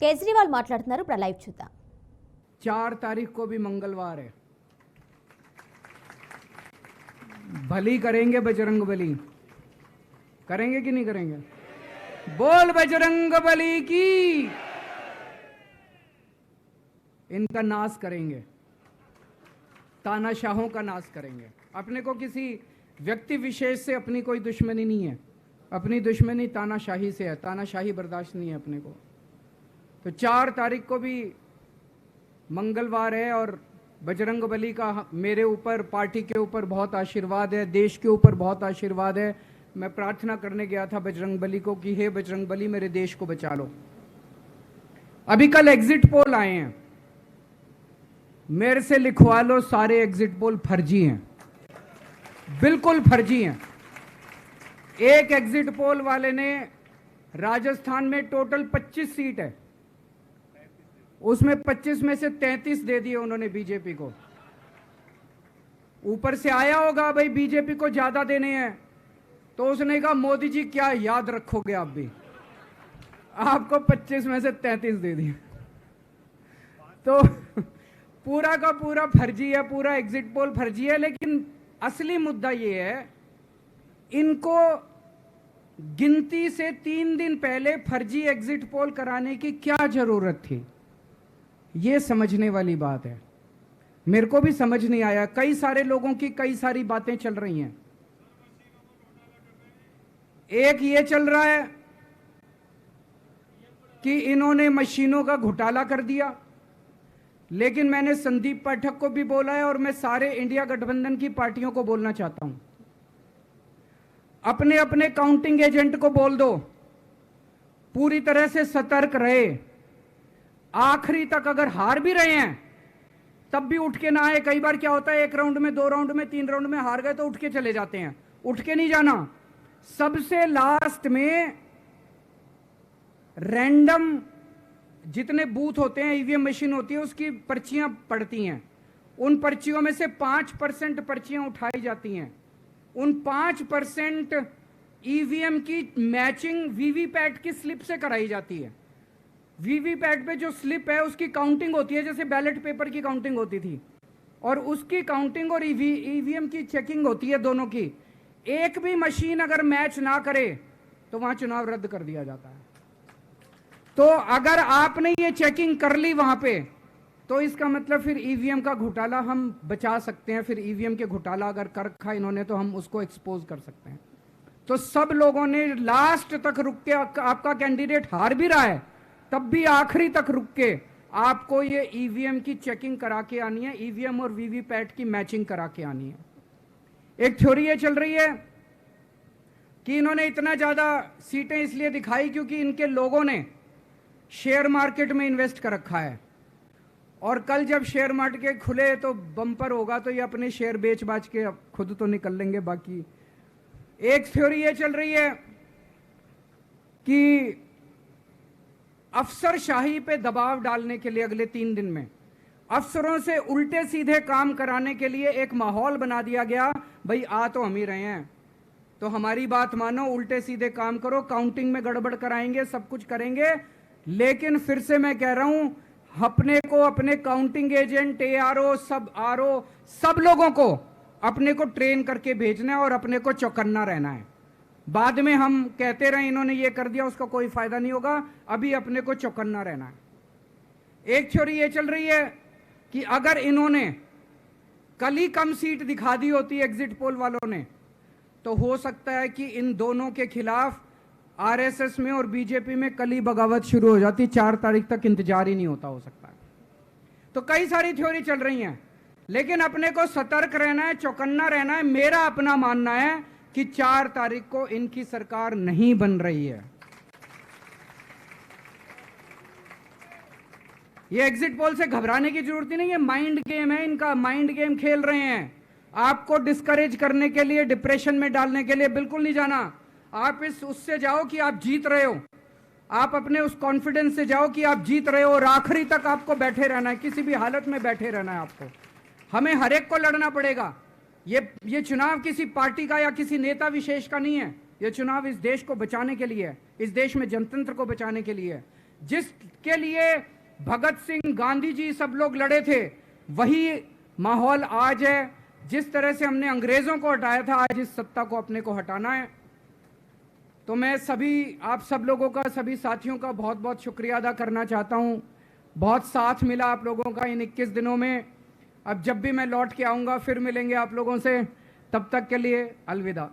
కేజ్రీవాల్ మాట్లాడుతున్నారు. ఇప్పుడు లైవ్ చూద్దాం. 4 तारीख को भी मंगलवार है। भली करेंगे बजरंग बली, करेंगे कि नहीं करेंगे? बोल बजरंग बली की। इनका नाश करेंगे, तानाशाहों का नाश करेंगे। अपने को किसी व्यक्ति विशेष से अपनी कोई दुश्मनी नहीं है, अपनी दुश्मनी तानाशाही से है। तानाशाही बर्दाश्त नहीं है अपने को। तो 4 तारीख को भी मंगलवार है और बजरंग बली का मेरे ऊपर, पार्टी के ऊपर बहुत आशीर्वाद है, देश के ऊपर बहुत आशीर्वाद है। मैं प्रार्थना करने गया था बजरंग बली को कि हे बजरंग बली मेरे देश को बचा लो। अभी कल एग्जिट पोल आए हैं, मेरे से लिखवा लो, सारे एग्जिट पोल फर्जी हैं, बिल्कुल फर्जी हैं। एक एग्जिट पोल वाले ने राजस्थान में टोटल 25 सीट है, उसमें 25 में से 33 दे दिए उन्होंने बीजेपी को। ऊपर से आया होगा भाई बीजेपी को ज्यादा देने हैं, तो उसने कहा मोदी जी क्या याद रखोगे आप भी, आपको 25 में से 33 दे दिए। तो पूरा का पूरा फर्जी है, पूरा एग्जिट पोल फर्जी है। लेकिन असली मुद्दा ये है, इनको गिनती से 3 दिन पहले फर्जी एग्जिट पोल कराने की क्या जरूरत थी, ये समझने वाली बात है। मेरे को भी समझ नहीं आया। कई सारे लोगों की कई सारी बातें चल रही हैं। एक ये चल रहा है कि इन्होंने मशीनों का घोटाला कर दिया, लेकिन मैंने संदीप पाठक को भी बोला है और मैं सारे इंडिया गठबंधन की पार्टियों को बोलना चाहता हूं, अपने अपने काउंटिंग एजेंट को बोल दो पूरी तरह से सतर्क रहे। आखिरी तक अगर हार भी रहे हैं तब भी उठ के ना आए। कई बार क्या होता है, 1 राउंड में, 2 राउंड में, 3 राउंड में हार गए तो उठ के चले जाते हैं। उठ के नहीं जाना। सबसे लास्ट में रैंडम जितने बूथ होते हैं, ईवीएम मशीन होती है, उसकी पर्चियां पड़ती हैं। उन पर्चियों में से 5% पर्चियां उठाई जाती हैं। उन 5% ईवीएम की मैचिंग वीवीपैट की स्लिप से कराई जाती है। वीवीपैट पे जो स्लिप है उसकी काउंटिंग होती है, जैसे बैलेट पेपर की काउंटिंग होती थी, और उसकी काउंटिंग और ईवीएम की चेकिंग होती है दोनों की। एक भी मशीन अगर मैच ना करे तो वहां चुनाव रद्द कर दिया जाता है। तो अगर आपने ये चेकिंग कर ली वहां पे, तो इसका मतलब फिर ईवीएम का घोटाला हम बचा सकते हैं। फिर ईवीएम के घोटाला अगर कर रखा इन्होंने तो हम उसको एक्सपोज कर सकते हैं। तो सब लोगों ने लास्ट तक रुक के, आपका कैंडिडेट हार भी रहा है तब भी आखिरी तक रुक के आपको ये ईवीएम की चेकिंग करा के आनी है, ईवीएम और वीवीपैट की मैचिंग करा के आनी है। एक थ्योरी ये चल रही है कि इन्होंने इतना ज्यादा सीटें इसलिए दिखाई क्योंकि इनके लोगों ने शेयर मार्केट में इन्वेस्ट कर रखा है, और कल जब शेयर मार्केट खुले तो बम्पर होगा, तो ये अपने शेयर बेच बाच के खुद तो निकल लेंगे। बाकी एक थ्योरी ये चल रही है कि अफसरशाही पे दबाव डालने के लिए अगले 3 दिन में अफसरों से उल्टे सीधे काम कराने के लिए एक माहौल बना दिया गया। भाई आ तो हम ही रहे हैं, तो हमारी बात मानो, उल्टे सीधे काम करो, काउंटिंग में गड़बड़ कराएंगे, सब कुछ करेंगे। लेकिन फिर से मैं कह रहा हूं, अपने को, अपने काउंटिंग एजेंट, एआरओ, सब आरओ, सब लोगों को अपने को ट्रेन करके भेजना है और अपने को चौकन्ना रहना है। बाद में हम कहते रहे इन्होंने ये कर दिया, उसका कोई फायदा नहीं होगा। अभी अपने को चौकन्ना रहना है। एक थ्योरी ये चल रही है कि अगर इन्होंने कल ही कम सीट दिखा दी होती एग्जिट पोल वालों ने, तो हो सकता है कि इन दोनों के खिलाफ आरएसएस में और बीजेपी में कल ही बगावत शुरू हो जाती। 4 तारीख तक इंतजार ही नहीं होता, हो सकता है। तो कई सारी थ्योरी चल रही हैं, लेकिन अपने को सतर्क रहना है, चौकन्ना रहना है। मेरा अपना मानना है कि 4 तारीख को इनकी सरकार नहीं बन रही है। ये एग्जिट पोल से घबराने की जरूरत ही नहीं है। माइंड गेम है इनका, माइंड गेम खेल रहे हैं। आपको डिस्करेज करने के लिए, डिप्रेशन में डालने के लिए बिल्कुल नहीं जाना। आप उससे जाओ कि आप जीत रहे हो, आप अपने उस कॉन्फिडेंस से जाओ कि आप जीत रहे हो, और आखिरी तक आपको बैठे रहना है, किसी भी हालत में बैठे रहना है आपको। हमें हर एक को लड़ना पड़ेगा। ये चुनाव किसी पार्टी का या किसी नेता विशेष का नहीं है। ये चुनाव इस देश को बचाने के लिए है, इस देश में जनतंत्र को बचाने के लिए है। जिसके लिए भगत सिंह, गांधी जी सब लोग लड़े थे, वही माहौल आज है। जिस तरह से हमने अंग्रेजों को हटाया था, आज इस सत्ता को अपने को हटाना है। तो मैं सभी आप सब लोगों का, सभी साथियों का बहुत बहुत शुक्रिया अदा करना चाहता हूं। बहुत साथ मिला आप लोगों का इन 21 दिनों में। अब जब भी मैं लौट के आऊंगा फिर मिलेंगे आप लोगों से। तब तक के लिए अलविदा।